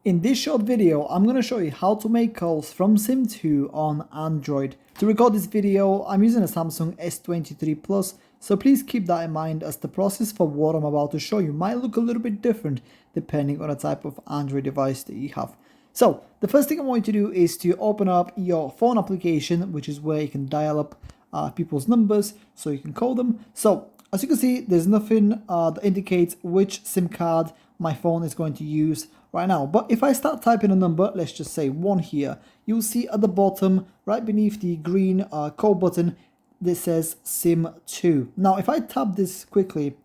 In this short video, I'm going to show you how to make calls from SIM2 on Android. To record this video, I'm using a Samsung S23 Plus, so please keep that in mind as the process for what I'm about to show you might look a little bit different depending on the type of Android device that you have. So, the first thing I want you to do is to open up your phone application, which is where you can dial up people's numbers so you can call them. So, as you can see, there's nothing that indicates which SIM card my phone is going to use right now. But if I start typing a number, let's just say 1 here, you'll see at the bottom, right beneath the green call button, this says SIM2. Now, if I tap this quickly,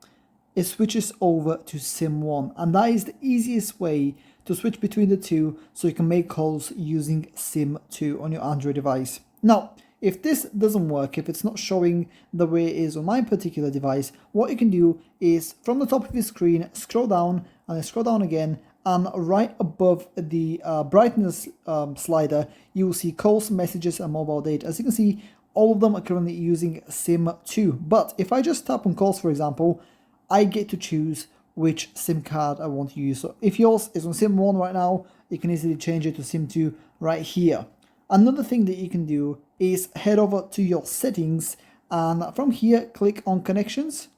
it switches over to SIM1. And that is the easiest way to switch between the two so you can make calls using SIM2 on your Android device. Now, if this doesn't work, if it's not showing the way it is on my particular device, what you can do is from the top of your screen, scroll down and then scroll down again, and right above the brightness slider, you will see calls, messages, and mobile data. As you can see, all of them are currently using SIM2. But if I just tap on calls, for example, I get to choose which SIM card I want to use. So if yours is on SIM1 right now, you can easily change it to SIM2 right here. Another thing that you can do is head over to your settings, and from here click on connections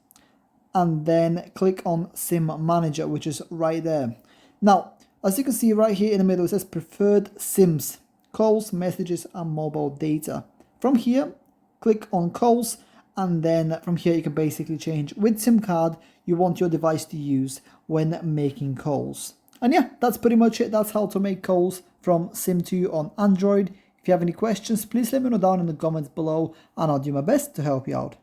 and then click on SIM manager, which is right there. Now, as you can see right here in the middle, it says preferred SIMs, calls, messages, and mobile data. From here, click on calls, and then from here you can basically change which SIM card you want your device to use when making calls. And yeah, that's pretty much it. That's how to make calls from SIM2 on Android. If you have any questions, please let me know down in the comments below and I'll do my best to help you out.